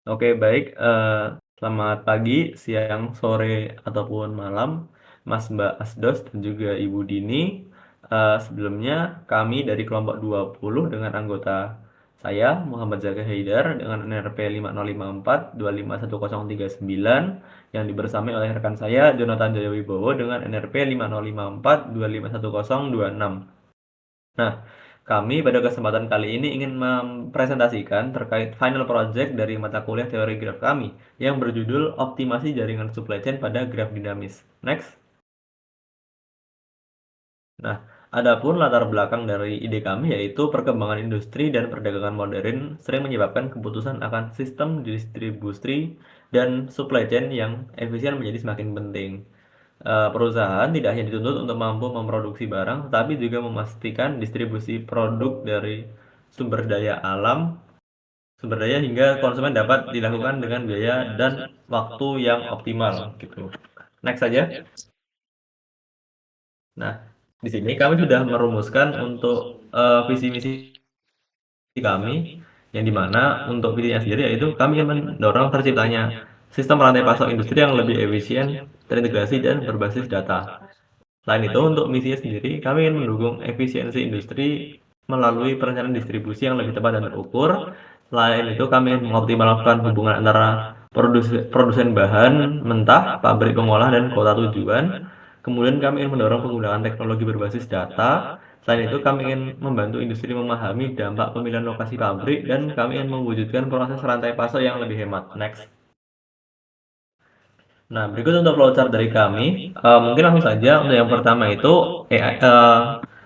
Oke, baik. Selamat pagi, siang, sore, ataupun malam, Mas Mbak Asdos dan juga Ibu Dini. Sebelumnya, kami dari kelompok 20 dengan anggota saya, Muhammad Zaka Haidar, dengan NRP 5054251039, yang dibersamai oleh rekan saya, Jonathan Jayawibowo, dengan NRP 5054251026. Nah, kami pada kesempatan kali ini ingin mempresentasikan terkait final project dari mata kuliah teori graf kami yang berjudul Optimasi Jaringan Supply Chain pada Graf Dinamis. Next. Nah, adapun latar belakang dari ide kami yaitu perkembangan industri dan perdagangan modern sering menyebabkan keputusan akan sistem distribusi dan supply chain yang efisien menjadi semakin penting. Perusahaan tidak hanya dituntut untuk mampu memproduksi barang, tetapi juga memastikan distribusi produk dari sumber daya alam, sumber daya hingga konsumen dapat dilakukan dengan biaya dan waktu yang optimal gitu. Next saja. Nah, di sini kami sudah merumuskan untuk visi misi kami yang dimana untuk visinya sendiri yaitu kami ingin mendorong terciptanya sistem rantai pasok industri yang lebih efisien, terintegrasi dan berbasis data. Selain itu, untuk misinya sendiri, kami ingin mendukung efisiensi industri melalui perencanaan distribusi yang lebih tepat dan terukur. Selain itu, kami ingin mengoptimalkan hubungan antara produsen bahan mentah, pabrik pengolah, dan kota tujuan. Kemudian kami ingin mendorong penggunaan teknologi berbasis data. Selain itu, kami ingin membantu industri memahami dampak pemilihan lokasi pabrik, dan kami ingin mewujudkan proses rantai pasok yang lebih hemat. Next. Nah, berikut untuk flowchart dari kami. Mungkin langsung saja untuk yang pertama itu AI,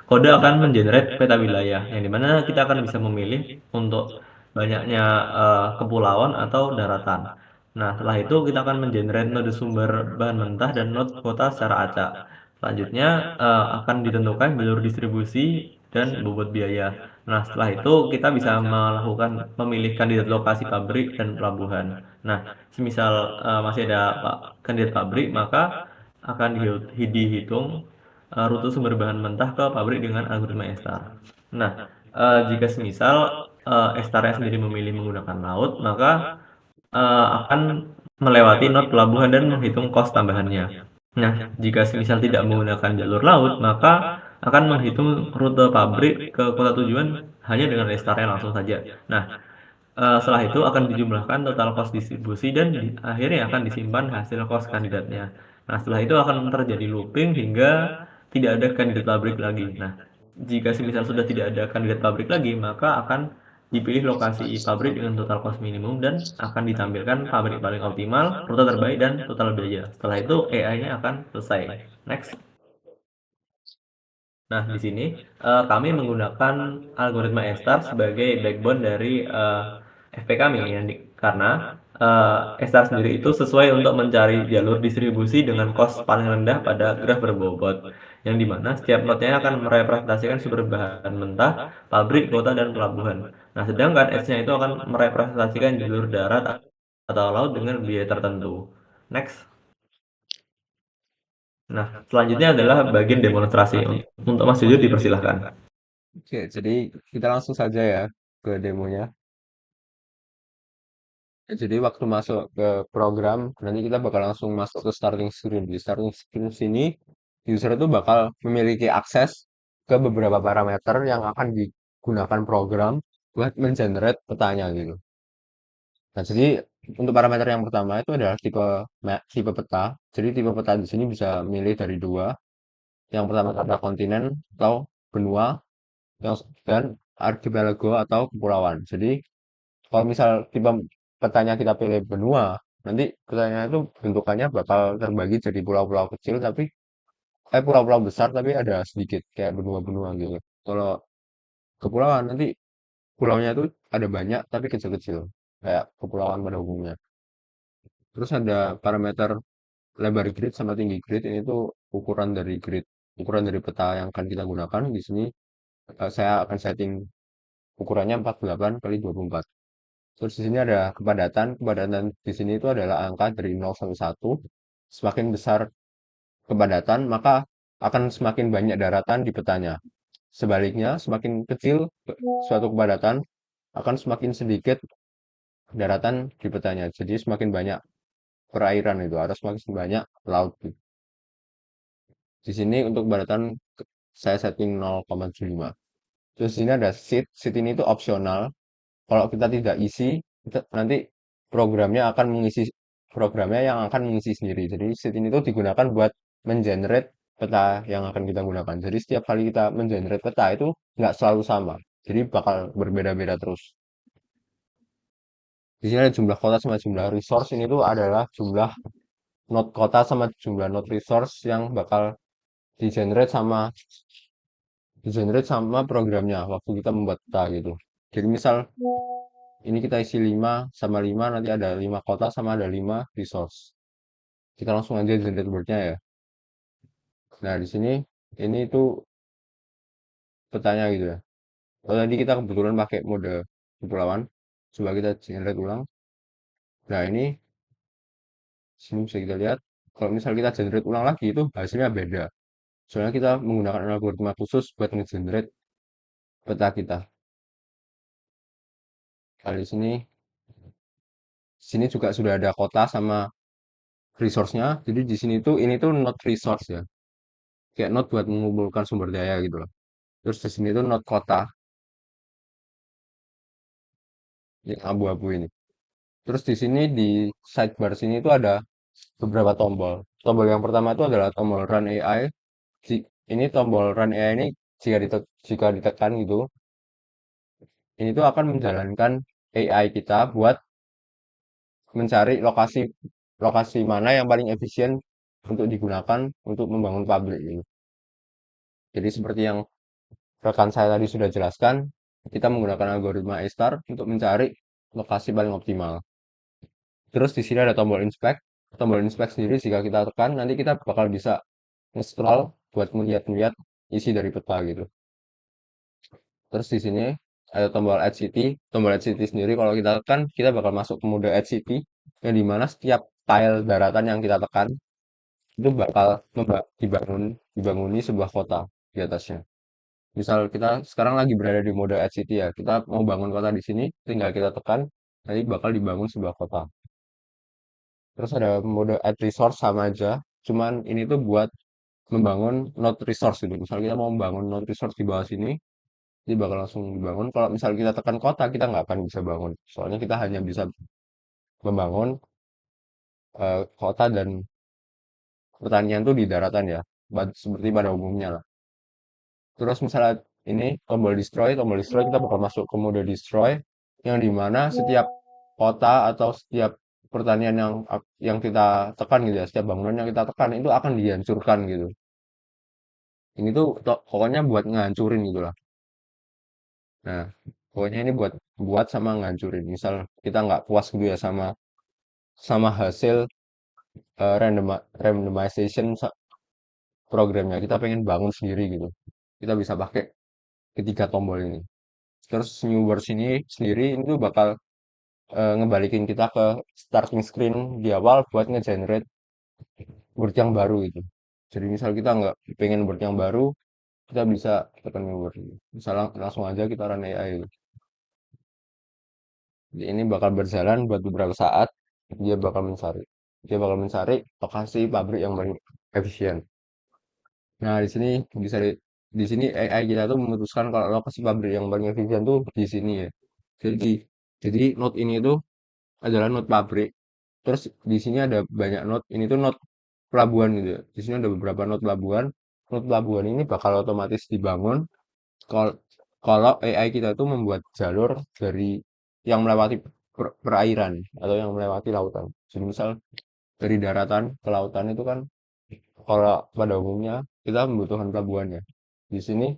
kode akan mengenerate peta wilayah, yang dimana kita akan bisa memilih untuk banyaknya kepulauan atau daratan. Nah, setelah itu kita akan mengenerate node sumber bahan mentah dan node kota secara acak. Selanjutnya akan ditentukan jalur distribusi dan bobot biaya. Nah, setelah itu kita bisa melakukan memilih kandidat lokasi pabrik dan pelabuhan. Nah, semisal masih ada kandidat pabrik, maka akan dihitung rute sumber bahan mentah ke pabrik dengan algoritma Estar. Nah, jika semisal Estarnya sendiri memilih menggunakan laut, maka akan melewati not pelabuhan dan menghitung kos tambahannya. Nah, jika semisal tidak menggunakan jalur laut, maka akan menghitung rute pabrik ke kota tujuan hanya dengan Estarnya langsung saja. Nah, setelah itu akan dijumlahkan total kos distribusi dan akhirnya akan disimpan hasil kos kandidatnya. Nah, setelah itu akan terjadi looping hingga tidak ada kandidat pabrik lagi. Nah, jika semisal sudah tidak ada kandidat pabrik lagi, maka akan dipilih lokasi pabrik dengan total kos minimum dan akan ditampilkan pabrik paling optimal, rute terbaik, dan total biaya. Setelah itu AI-nya akan selesai. Next. Nah, di sini kami menggunakan algoritma Star sebagai backbone dari FP kami karena Star sendiri itu sesuai untuk mencari jalur distribusi dengan cost paling rendah pada graf berbobot, yang dimana setiap node-nya akan merepresentasikan sumber bahan mentah, pabrik, kota, dan pelabuhan. Nah, sedangkan S-nya itu akan merepresentasikan jalur darat atau laut dengan biaya tertentu. Next. Nah, selanjutnya adalah bagian demonstrasi. Untuk Mas Jujur dipersilahkan. Oke, jadi kita langsung saja ya ke demonya. Jadi waktu masuk ke program, nanti kita bakal langsung masuk ke starting screen. Di starting screen sini, user itu bakal memiliki akses ke beberapa parameter yang akan digunakan program buat mengenerate petanya gitu. Nah, jadi untuk parameter yang pertama itu adalah tipe peta. Jadi tipe peta di sini bisa milih dari dua. Yang pertama adalah kontinen atau benua, yang dan archipelago atau kepulauan. Jadi kalau misal tipe petanya kita pilih benua, nanti petanya itu bentukannya bakal terbagi jadi pulau-pulau kecil tapi pulau-pulau besar tapi ada sedikit kayak benua-benua gitu. Kalau kepulauan nanti pulaunya itu ada banyak tapi kecil-kecil kayak kepulauan pada umumnya. Terus ada parameter lebar grid sama tinggi grid ini tuh ukuran dari grid, ukuran dari peta yang akan kita gunakan. Di sini saya akan setting ukurannya 48 kali 24. Terus di sini ada kepadatan. Kepadatan di sini itu adalah angka dari 0 sampai 1. Semakin besar kepadatan, maka akan semakin banyak daratan di petanya. Sebaliknya, semakin kecil suatu kepadatan akan semakin sedikit daratan di petanya. Jadi semakin banyak perairan itu harus semakin banyak laut gitu. Di sini untuk daratan saya setting 0,75. Terus di sini ada seat. Seat ini itu opsional. Kalau kita tidak isi, nanti programnya akan mengisi programnya yang akan mengisi sendiri. Jadi seat ini tuh digunakan buat mengenerate peta yang akan kita gunakan. Jadi setiap kali kita mengenerate peta itu nggak selalu sama. Jadi bakal berbeda-beda terus. Di sini ada jumlah kota sama jumlah resource. Ini tuh adalah jumlah node kota sama jumlah node resource yang bakal di-generate sama programnya waktu kita membuat peta gitu. Jadi misal ini kita isi 5 sama 5 nanti ada 5 kota sama ada 5 resource. Kita langsung aja generate word-nya ya. Nah, di sini ini itu petanya gitu ya. Kalau tadi kita kebetulan pakai mode kepulauan, coba kita generate ulang. Nah, ini sini bisa kita lihat kalau misal kita generate ulang lagi itu hasilnya beda. Soalnya kita menggunakan algoritma khusus buat nge-generate peta kita. Kali sini juga sudah ada kota sama resource-nya. Jadi di sini tuh ini tuh not resource ya. Kayak not buat mengumpulkan sumber daya gitu loh. Terus di sini tuh not kota yang abu-abu ini. Terus di sini di sidebar sini itu ada beberapa tombol. Tombol yang pertama itu adalah tombol Run AI. Ini tombol Run AI ini jika ditekan gitu, ini tuh akan menjalankan AI kita buat mencari lokasi lokasi mana yang paling efisien untuk digunakan untuk membangun pabrik ini. Jadi seperti yang rekan saya tadi sudah jelaskan, kita menggunakan algoritma A-star untuk mencari lokasi paling optimal. Terus di sini ada tombol inspect. Tombol inspect sendiri jika kita tekan, nanti kita bakal bisa nge-scroll buat melihat-lihat isi dari peta gitu. Terus di sini ada tombol Add City. Tombol Add City sendiri kalau kita tekan, kita bakal masuk ke mode Add City, yang dimana setiap tile daratan yang kita tekan, itu bakal dibanguni sebuah kota di atasnya. Misal kita sekarang lagi berada di mode Add City ya, kita mau bangun kota di sini, tinggal kita tekan, nanti bakal dibangun sebuah kota. Terus ada mode add resource sama aja, cuman ini tuh buat membangun node resource gitu. Misal kita mau membangun node resource di bawah sini, ini bakal langsung dibangun. Kalau misal kita tekan kota, kita nggak akan bisa bangun. Soalnya kita hanya bisa membangun kota dan pertanian tuh di daratan ya, seperti pada umumnya lah. Terus misalnya ini tombol destroy kita bakal masuk ke mode destroy, yang dimana setiap kota atau setiap pertanian yang kita tekan gitu ya, setiap bangunan yang kita tekan itu akan dihancurkan gitu. Ini tuh pokoknya buat ngancurin gitu lah. Nah, pokoknya ini buat buat sama ngancurin. Misal kita nggak puas gitu ya sama sama hasil randomization programnya. Kita pengen bangun sendiri gitu. Kita bisa pakai ketiga tombol ini. Terus new verse ini sendiri itu bakal ngebalikin kita ke starting screen di awal buat nge-generate word yang baru itu. Jadi misal kita nggak pengen word yang baru, kita bisa tekan new word. Misal langsung aja kita run AI. Jadi ini bakal berjalan buat beberapa saat, dia bakal mencari. Dia bakal mencari lokasi pabrik yang paling efisien. Nah, di sini AI kita tuh memutuskan kalau lokasi pabrik yang paling efisien tuh di sini ya. Jadi jadi node ini tuh adalah node pabrik. Terus di sini ada banyak node. Ini tuh node pelabuhan gitu ya. Di sini ada beberapa node pelabuhan. Node pelabuhan ini bakal otomatis dibangun kalau kalau AI kita tuh membuat jalur dari yang melewati perairan atau yang melewati lautan. Jadi misal dari daratan ke lautan itu kan kalau pada umumnya kita membutuhkan pelabuhannya. Di sini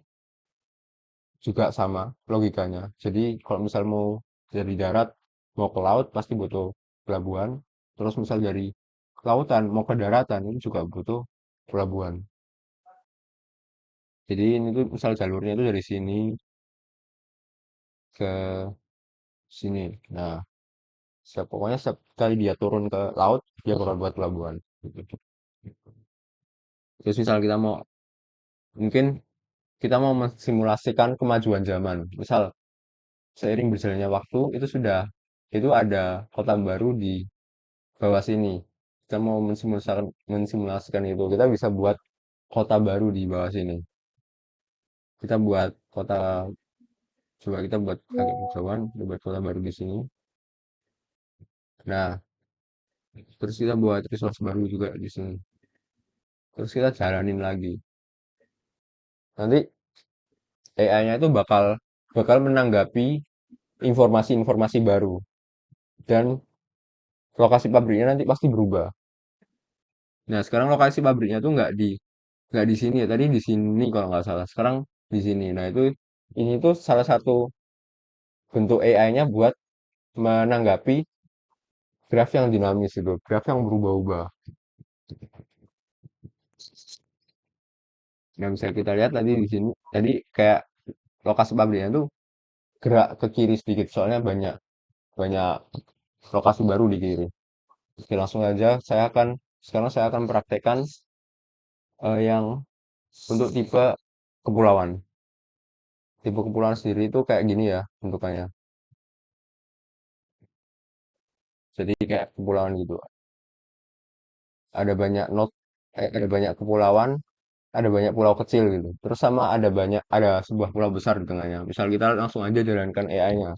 juga sama logikanya. Jadi kalau misal mau dari darat mau ke laut pasti butuh pelabuhan. Terus misal dari lautan mau ke daratan ini juga butuh pelabuhan. Jadi ini tuh misal jalurnya itu dari sini ke sini. Nah, pokoknya setiap kali dia turun ke laut dia bakal buat pelabuhan. Gitu. Terus misal mungkin kita mau mensimulasikan kemajuan zaman. Misal seiring berjalannya waktu itu sudah itu ada kota baru di bawah sini. Kita mau mensimulasikan itu, kita bisa buat kota baru di bawah sini. Kita buat kota, coba kita buat agak kejauhan, kita buat kota baru di sini. Nah, terus kita buat resource baru juga di sini. Terus kita jalanin lagi. Nanti AI-nya itu bakal bakal menanggapi informasi-informasi baru dan lokasi pabriknya nanti pasti berubah. Nah, sekarang lokasi pabriknya tuh nggak di sini ya. Tadi di sini kalau nggak salah. Sekarang di sini. Nah, itu ini tuh salah satu bentuk AI-nya buat menanggapi graf yang dinamis itu, graf yang berubah-ubah. Nah, bisa kita lihat tadi di sini, tadi kayak lokasi pabriknya tuh gerak ke kiri sedikit, soalnya banyak banyak lokasi baru di kiri. Oke, langsung aja sekarang saya akan praktekkan yang untuk tipe kepulauan. Tipe kepulauan sendiri itu kayak gini ya bentukannya. Jadi kayak kepulauan gitu. Ada banyak ada banyak kepulauan, ada banyak pulau kecil gitu. Terus sama ada sebuah pulau besar di tengahnya. Misal kita langsung aja jalankan AI-nya.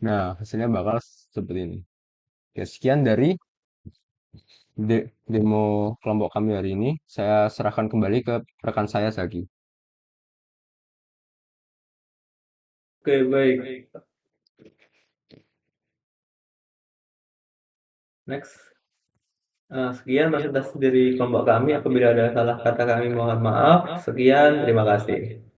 Nah, hasilnya bakal seperti ini. Oke, sekian dari demo kelompok kami hari ini. Saya serahkan kembali ke rekan saya Zaki. Oke, baik. Next. Sekian presentasi dari kelompok kami. Apabila ada salah kata kami mohon maaf. Sekian, terima kasih.